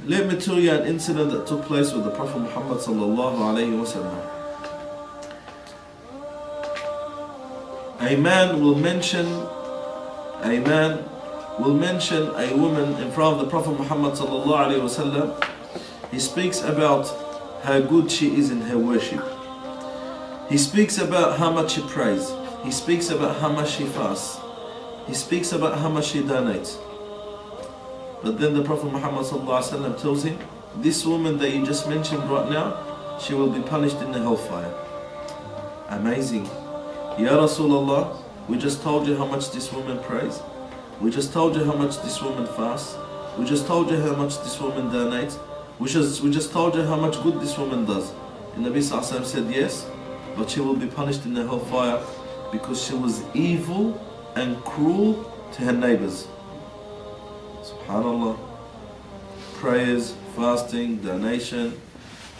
Let me tell you an incident that took place with the Prophet Muhammad sallallahu alayhi wa sallam. A man will mention a woman in front of the Prophet Muhammad sallallahu alayhi wa sallam. He speaks about how good she is in her worship. He speaks about how much she prays. He speaks about how much she fasts. He speaks about how much she donates. But then the Prophet Muhammad ﷺ tells him, this woman that you just mentioned right now, she will be punished in the hellfire. Amazing. Ya Rasulullah, we just told you how much this woman prays. We just told you how much this woman fasts. We just told you how much this woman donates. We just told you how much good this woman does. And Nabi ﷺ said, yes, but she will be punished in the hellfire because she was evil and cruel to her neighbors. SubhanAllah. Prayers, fasting, donation,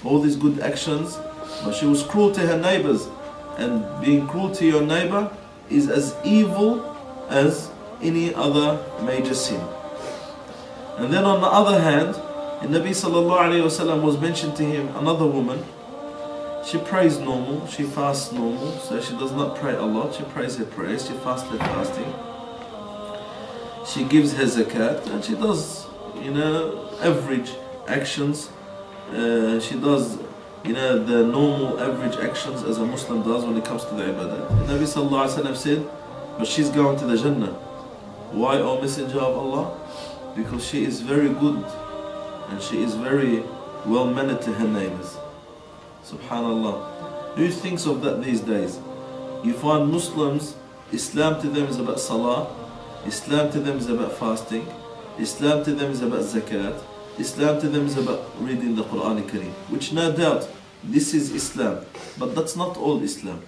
all these good actions, but she was cruel to her neighbors. And being cruel to your neighbor is as evil as any other major sin. And then on the other hand, the Nabi sallallahu alayhi wa sallam was mentioned to him another woman. She prays normal, she fasts normal, so she does not pray a lot. She prays her prayers, she fasts her fasting. She gives her zakat, and she does, average actions. She does, the normal average actions as a Muslim does when it comes to the ibadah. The Nabi sallallahu alayhi wa sallam said, but she's going to the Jannah. Why, O Messenger of Allah? Because she is very good and she is very well mannered to her neighbors. Subhanallah. Who thinks of that these days? You find Muslims, Islam to them is about salah, Islam to them is about fasting, Islam to them is about zakat, Islam to them is about reading the Quran al-Kareem, which no doubt this is Islam, but that's not all Islam.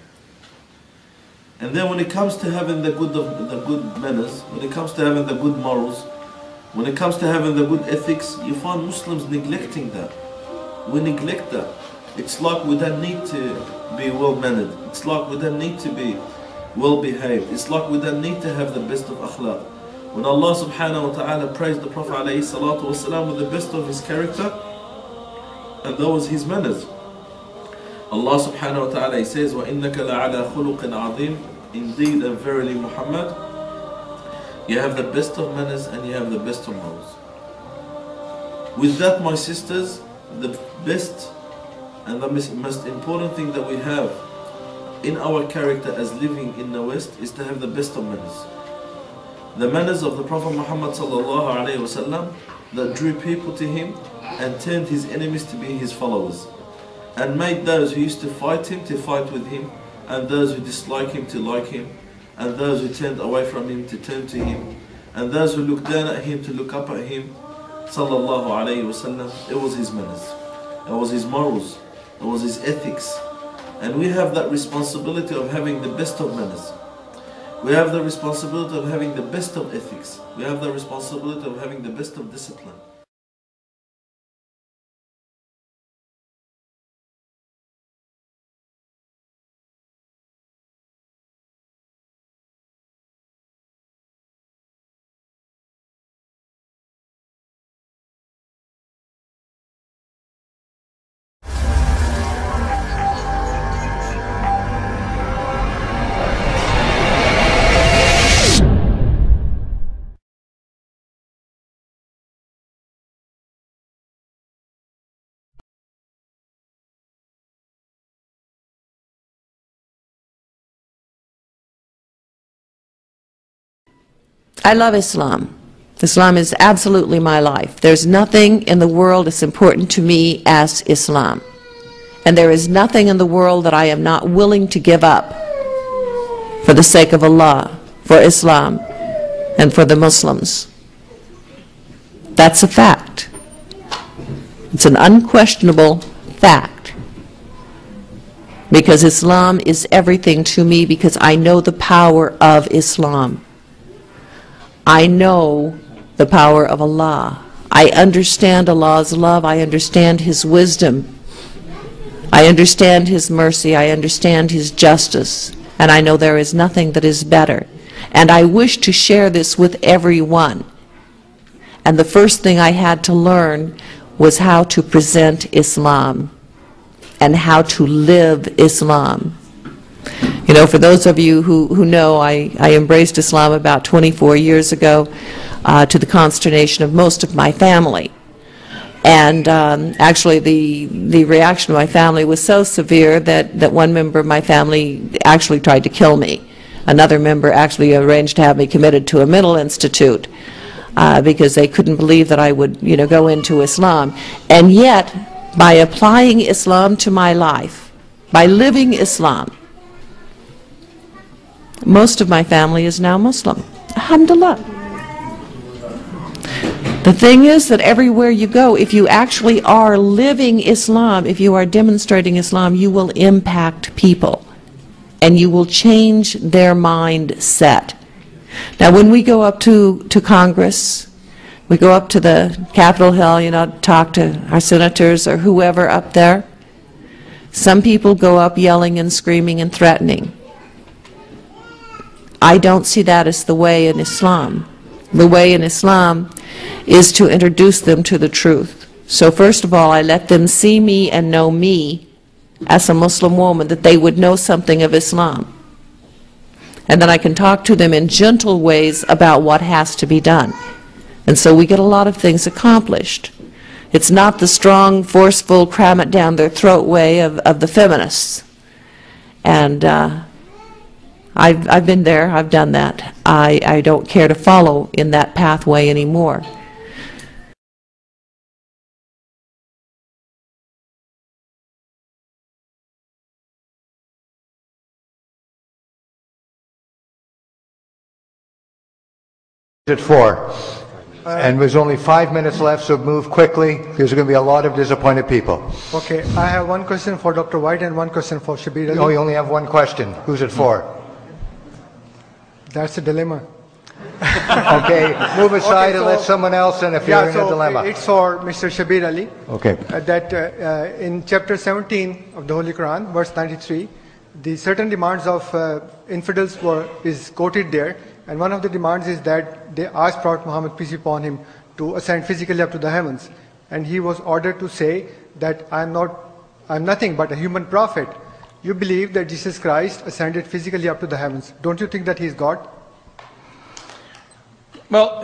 And then when it comes to having the good manners, when it comes to having the good morals, when it comes to having the good ethics, you find Muslims neglecting that. We neglect that. It's like we don't need to be well mannered. It's like we don't need to be well behaved. It's like we don't need to have the best of akhlaq. When Allah subhanahu wa ta'ala praised the Prophet alayhi salatu wasalam with the best of his character, and that was his manners. Allah subhanahu wa ta'ala says, وَإِنَّكَ لَعَلَى خُلُقٍ عَظِيمٍ. Indeed and verily Muhammad, you have the best of manners and you have the best of morals. With that, my sisters, the best and the most important thing that we have in our character as living in the West is to have the best of manners. The manners of the Prophet Muhammad sallallahu alayhi wa sallam that drew people to him and turned his enemies to be his followers, and made those who used to fight him to fight with him, and those who dislike him to like him, and those who turned away from him to turn to him, and those who looked down at him to look up at him sallallahu alayhi wa sallam. It was his manners, it was his morals, it was his ethics. And we have that responsibility of having the best of manners. We have the responsibility of having the best of ethics. We have the responsibility of having the best of discipline. I love Islam. Islam is absolutely my life. There's nothing in the world as important to me as Islam. And there is nothing in the world that I am not willing to give up for the sake of Allah, for Islam, and for the Muslims. That's a fact. It's an unquestionable fact. Because Islam is everything to me, because I know the power of Islam. I know the power of Allah. I understand Allah's love. I understand His wisdom. I understand His mercy. I understand His justice. And I know there is nothing that is better. And I wish to share this with everyone. And the first thing I had to learn was how to present Islam and how to live Islam. You know, for those of you who know, I embraced Islam about 24 years ago to the consternation of most of my family. And actually the reaction of my family was so severe that one member of my family actually tried to kill me. Another member actually arranged to have me committed to a mental institute because they couldn't believe that I would, you know, go into Islam. And yet, by applying Islam to my life, by living Islam, most of my family is now Muslim. Alhamdulillah. The thing is that everywhere you go, if you actually are living Islam, if you are demonstrating Islam, you will impact people and you will change their mindset. Now, when we go up to Congress, we go up to the Capitol Hill, you know, talk to our senators or whoever up there, some people go up yelling and screaming and threatening. I don't see that as the way in Islam. The way in Islam is to introduce them to the truth. So first of all, I let them see me and know me as a Muslim woman, that they would know something of Islam. And then I can talk to them in gentle ways about what has to be done. And so we get a lot of things accomplished. It's not the strong, forceful, cram it down their throat way of the feminists. And I've been there, I've done that. I don't care to follow in that pathway anymore. At 4. And there's only 5 minutes left, so move quickly. There's going to be a lot of disappointed people. Okay, I have one question for Dr. White and one question for Shabir Ali. Oh, you only have one question. Who's it for? That's a dilemma. Okay, move aside Okay, and let someone else in if you're in a dilemma. It's for Mr. Shabir Ali. Okay. That in chapter 17 of the Holy Quran, verse 93, the certain demands of infidels is quoted there. And one of the demands is that they asked Prophet Muhammad, peace be upon him, to ascend physically up to the heavens. And he was ordered to say that I'm nothing but a human prophet. You believe that Jesus Christ ascended physically up to the heavens. Don't you think that he is God? Well,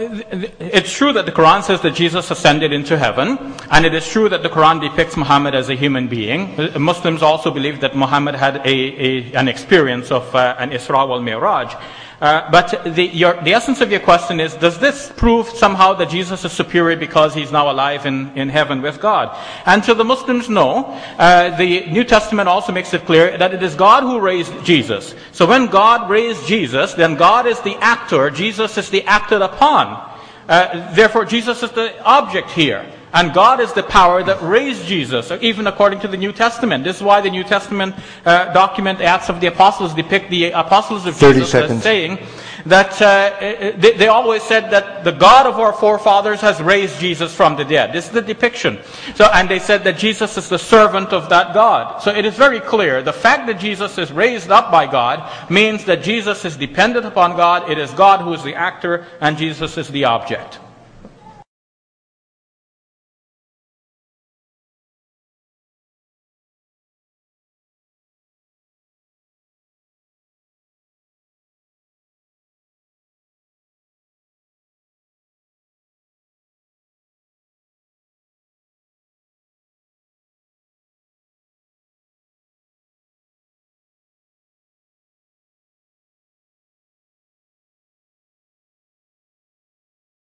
it's true that the Quran says that Jesus ascended into heaven, and it is true that the Quran depicts Muhammad as a human being. Muslims also believe that Muhammad had an experience of an Isra wal Mi'raj. But the essence of your question is, does this prove somehow that Jesus is superior because he's now alive in heaven with God? And to the Muslims, no. The New Testament also makes it clear that it is God who raised Jesus. So when God raised Jesus, then God is the actor, Jesus is the acted upon. Therefore, Jesus is the object here. And God is the power that raised Jesus, even according to the New Testament. This is why the New Testament document, Acts of the Apostles, depict the apostles of Jesus as saying that they always said that the God of our forefathers has raised Jesus from the dead. This is the depiction. So, and they said that Jesus is the servant of that God. So it is very clear. The fact that Jesus is raised up by God means that Jesus is dependent upon God. It is God who is the actor, and Jesus is the object.